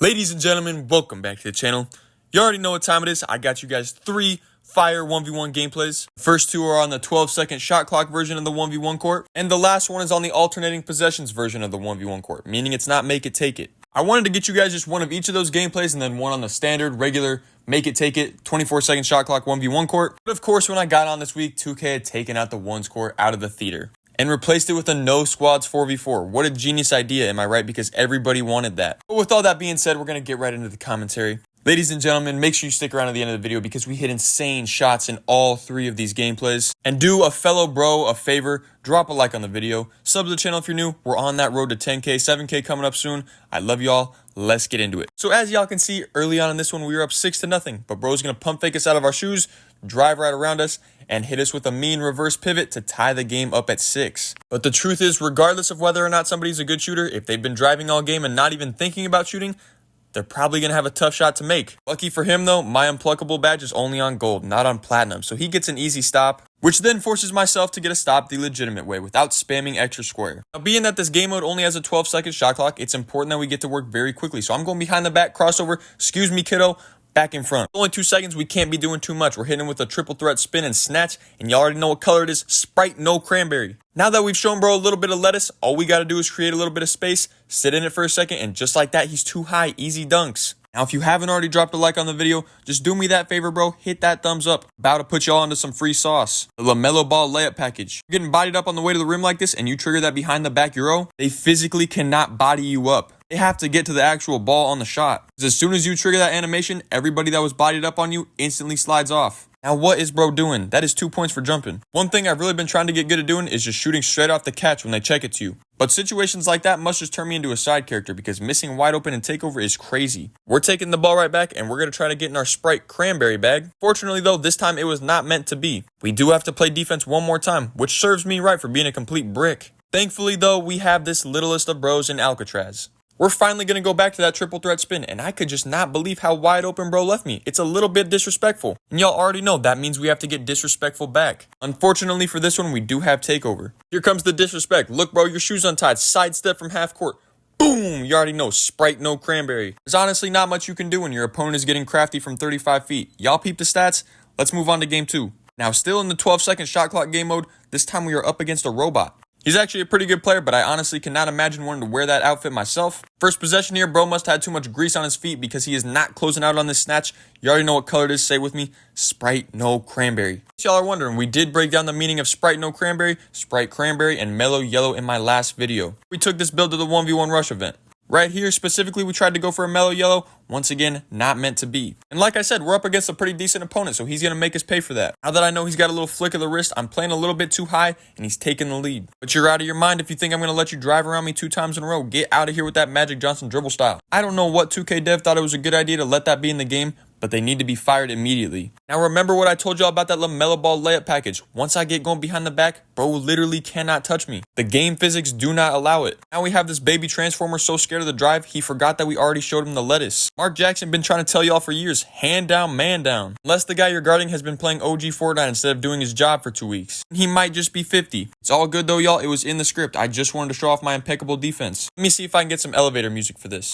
Ladies and gentlemen, welcome back to the channel. You already know what time it is. I got you guys 3 fire 1v1 gameplays. First 2 are on the 12-second shot clock version of the 1v1 court, and the last one is on the alternating possessions version of the 1v1 court, meaning it's not make it, take it. I wanted to get you guys just one of each of those gameplays and then one on the standard, regular, make it, take it, 24-second shot clock 1v1 court. But of course, when I got on this week, 2K had taken out the ones court out of the theater and replaced it with a no squads 4v4. What a genius idea, am I right? Because everybody wanted that. But with all that being said, we're going to get right into the commentary. Ladies and gentlemen, make sure you stick around to the end of the video because we hit insane shots in all 3 of these gameplays. And do a fellow bro a favor, drop a like on the video. Sub to the channel if you're new. We're on that road to 10K, 7K coming up soon. I love y'all. Let's get into it. So as y'all can see, early on in this one, we were up 6-0. But bro's going to pump fake us out of our shoes, drive right around us, and hit us with a mean reverse pivot to tie the game up at 6. But the truth is, regardless of whether or not somebody's a good shooter, if they've been driving all game and not even thinking about shooting, they're probably going to have a tough shot to make. Lucky for him though, my unpluckable badge is only on gold, not on platinum, so he gets an easy stop, which then forces myself to get a stop the legitimate way without spamming extra square. Now being that this game mode only has a 12-second shot clock, it's important that we get to work very quickly, so I'm going behind the back crossover, excuse me kiddo, back in front. Only 2 seconds, we can't be doing too much. We're hitting him with a triple threat spin and snatch, and y'all already know what color it is, Sprite, no cranberry. Now that we've shown bro a little bit of lettuce, all we got to do is create a little bit of space, sit in it for a second, and just like that, he's too high, easy dunks. Now, if you haven't already dropped a like on the video, just do me that favor, bro. Hit that thumbs up. About to put y'all into some free sauce. The LaMelo Ball layup package. You're getting bodied up on the way to the rim like this, and you trigger that behind the back Euro, they physically cannot body you up. They have to get to the actual ball on the shot. Because as soon as you trigger that animation, everybody that was bodied up on you instantly slides off. Now, what is bro doing? That is 2 points for jumping. One thing I've really been trying to get good at doing is just shooting straight off the catch when they check it to you. But situations like that must just turn me into a side character because missing wide open and takeover is crazy. We're taking the ball right back and we're going to try to get in our Sprite cranberry bag. Fortunately though, this time it was not meant to be. We do have to play defense one more time, which serves me right for being a complete brick. Thankfully though, we have this littlest of bros in Alcatraz. We're finally going to go back to that triple threat spin, and I could just not believe how wide open bro left me. It's a little bit disrespectful, and y'all already know that means we have to get disrespectful back. Unfortunately for this one, we do have takeover. Here comes the disrespect. Look bro, your shoe's untied. Sidestep from half court. Boom! You already know, Sprite, no cranberry. There's honestly not much you can do when your opponent is getting crafty from 35 feet. Y'all peep the stats? Let's move on to game 2. Now still in the 12-second shot clock game mode, this time we are up against a robot. He's actually a pretty good player, but I honestly cannot imagine wanting to wear that outfit myself. First possession here, bro must have had too much grease on his feet because he is not closing out on this snatch. You already know what color it is, say with me, Sprite, no cranberry. Y'all are wondering, we did break down the meaning of Sprite, no cranberry, Sprite cranberry, and mellow yellow in my last video. We took this build to the 1v1 rush event. Right here, specifically, we tried to go for a mellow yellow. Once again, not meant to be. And like I said, we're up against a pretty decent opponent, so he's going to make us pay for that. Now that I know he's got a little flick of the wrist, I'm playing a little bit too high, and he's taking the lead. But you're out of your mind if you think I'm going to let you drive around me 2 times in a row. Get out of here with that Magic Johnson dribble style. I don't know what 2K dev thought it was a good idea to let that be in the game, but they need to be fired immediately. Now remember what I told y'all about that LaMelo Ball layup package. Once I get going behind the back, bro literally cannot touch me. The game physics do not allow it. Now we have this baby transformer so scared of the drive, he forgot that we already showed him the lettuce. Mark Jackson been trying to tell y'all for years, hand down, man down. Unless the guy you're guarding has been playing OG Fortnite instead of doing his job for 2 weeks. He might just be 50. It's all good though, y'all. It was in the script. I just wanted to show off my impeccable defense. Let me see if I can get some elevator music for this.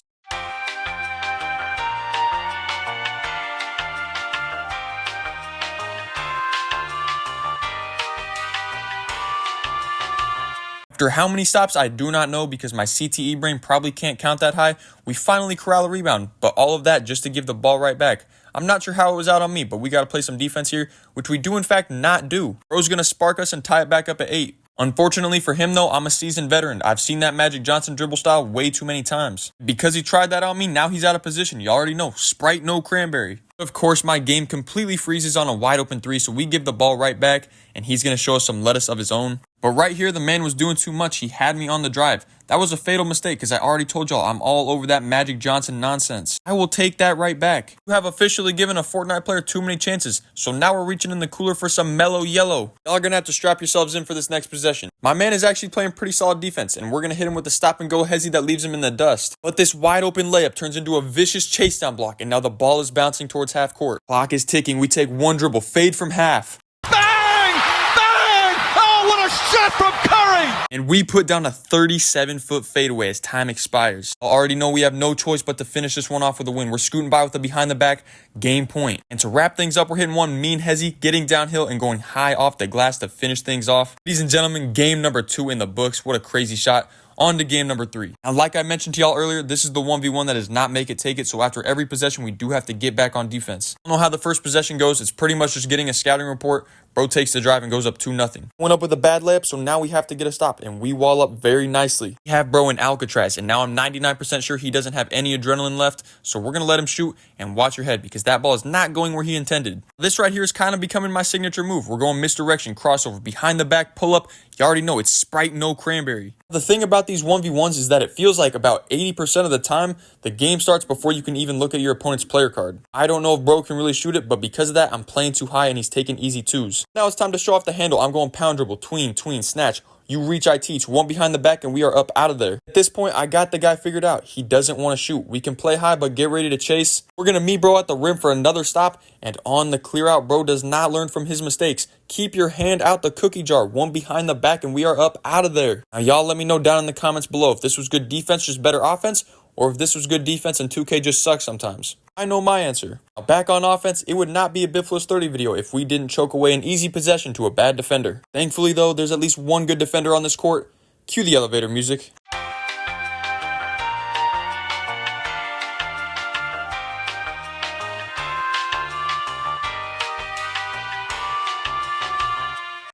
After how many stops, I do not know because my CTE brain probably can't count that high. We finally corral a rebound, but all of that just to give the ball right back. I'm not sure how it was out on me, but we got to play some defense here, which we do in fact not do. Bro's going to spark us and tie it back up at 8. Unfortunately for him though, I'm a seasoned veteran. I've seen that Magic Johnson dribble style way too many times. Because he tried that on me, now he's out of position. You already know, Sprite, no cranberry. Of course, my game completely freezes on a wide open 3, so we give the ball right back, and he's going to show us some lettuce of his own. But right here, the man was doing too much. He had me on the drive. That was a fatal mistake because I already told y'all I'm all over that Magic Johnson nonsense. I will take that right back. You have officially given a Fortnite player too many chances, so now we're reaching in the cooler for some mellow yellow. Y'all are going to have to strap yourselves in for this next possession. My man is actually playing pretty solid defense, and we're going to hit him with the stop and go hezzy that leaves him in the dust. But this wide open layup turns into a vicious chase down block, and now the ball is bouncing towards half court. Clock is ticking. We take one dribble, fade from half. Bang! Bang! Oh, what a shot from Curry! And we put down a 37-foot fadeaway as time expires. I already know we have no choice but to finish this one off with a win. We're scooting by with the behind the back, game point. And to wrap things up, we're hitting one, me and Hezzy getting downhill and going high off the glass to finish things off. Ladies and gentlemen, game number 2 in the books. What a crazy shot. On to game number 3. Now, like I mentioned to y'all earlier, this is the 1v1 that does not make it take it. So after every possession, we do have to get back on defense. I don't know how the first possession goes. It's pretty much just getting a scouting report. Bro takes the drive and goes up 2-0. Went up with a bad layup, so now we have to get a stop, and we wall up very nicely. We have bro in Alcatraz, and now I'm 99% sure he doesn't have any adrenaline left, so we're going to let him shoot and watch your head because that ball is not going where he intended. This right here is kind of becoming my signature move. We're going misdirection, crossover, behind the back, pull up. You already know it's Sprite, no cranberry. The thing about these 1v1s is that it feels like about 80% of the time, the game starts before you can even look at your opponent's player card. I don't know if bro can really shoot it, but because of that, I'm playing too high and he's taking easy twos. Now it's time to show off the handle. I'm going pound dribble, tween, snatch. You reach, I teach. One behind the back and we are up out of there. At this point, I got the guy figured out. He doesn't want to shoot. We can play high, but get ready to chase. We're going to meet bro at the rim for another stop. And on the clear out, bro does not learn from his mistakes. Keep your hand out the cookie jar. One behind the back and we are up out of there. Now, y'all let me know down in the comments below if this was good defense, just better offense, or if this was good defense and 2K just sucks sometimes. I know my answer. Now back on offense, it would not be a Bifless 30 video if we didn't choke away an easy possession to a bad defender. Thankfully though, there's at least one good defender on this court. Cue the elevator music.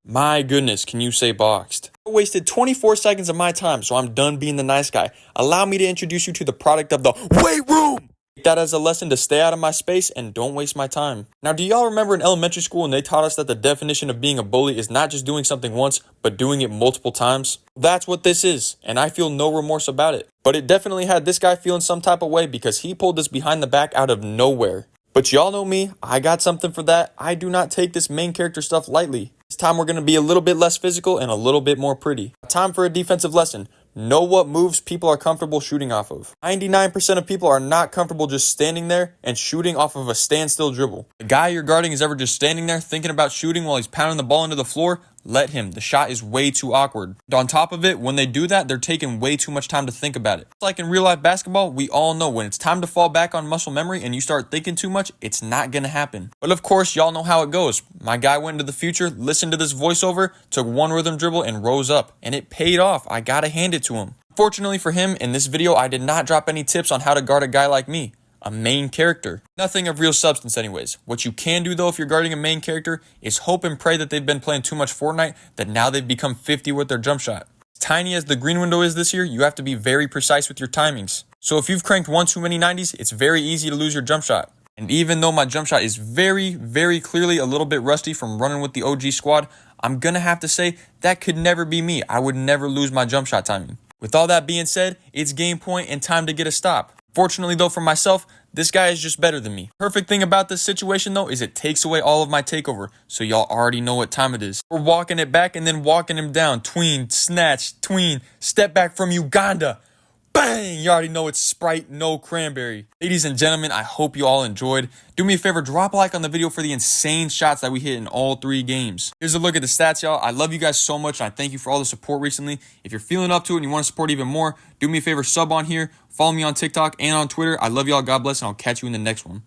My goodness, can you say boxed? I wasted 24 seconds of my time, so I'm done being the nice guy. Allow me to introduce you to the product of the weight room. Take that as a lesson to stay out of my space and don't waste my time. Now, do y'all remember in elementary school when they taught us that the definition of being a bully is not just doing something once, but doing it multiple times? That's what this is, and I feel no remorse about it. But it definitely had this guy feeling some type of way because he pulled this behind the back out of nowhere. But y'all know me, I got something for that. I do not take this main character stuff lightly. This time we're going to be a little bit less physical and a little bit more pretty. Time for a defensive lesson. Know what moves people are comfortable shooting off of. 99% of people are not comfortable just standing there and shooting off of a standstill dribble. The guy you're guarding is ever just standing there thinking about shooting while he's pounding the ball into the floor. Let him. The shot is way too awkward. And on top of it, when they do that, they're taking way too much time to think about it. It's like in real life basketball, we all know when it's time to fall back on muscle memory and you start thinking too much, it's not going to happen. But of course, y'all know how it goes. My guy went into the future, listened to this voiceover, took one rhythm dribble and rose up. And it paid off. I gotta hand it to him. Fortunately for him, in this video, I did not drop any tips on how to guard a guy like me. A main character. Nothing of real substance anyways. What you can do though if you're guarding a main character is hope and pray that they've been playing too much Fortnite that now they've become 50 with their jump shot. As tiny as the green window is this year, you have to be very precise with your timings. So if you've cranked one too many 90s, it's very easy to lose your jump shot. And even though my jump shot is very, very clearly a little bit rusty from running with the OG squad, I'm gonna have to say that could never be me. I would never lose my jump shot timing. With all that being said, it's game point and time to get a stop. Fortunately though for myself, this guy is just better than me. Perfect thing about this situation though is it takes away all of my takeover, so y'all already know what time it is. We're walking it back and then walking him down. Tween, snatch, tween, step back from Uganda. Bang! You already know it's Sprite, no cranberry. Ladies and gentlemen, I hope you all enjoyed. Do me a favor, drop a like on the video for the insane shots that we hit in all 3 games. Here's a look at the stats, y'all. I love you guys so much, and I thank you for all the support recently. If you're feeling up to it and you want to support even more, do me a favor, sub on here, follow me on TikTok and on Twitter. I love y'all, God bless, and I'll catch you in the next one.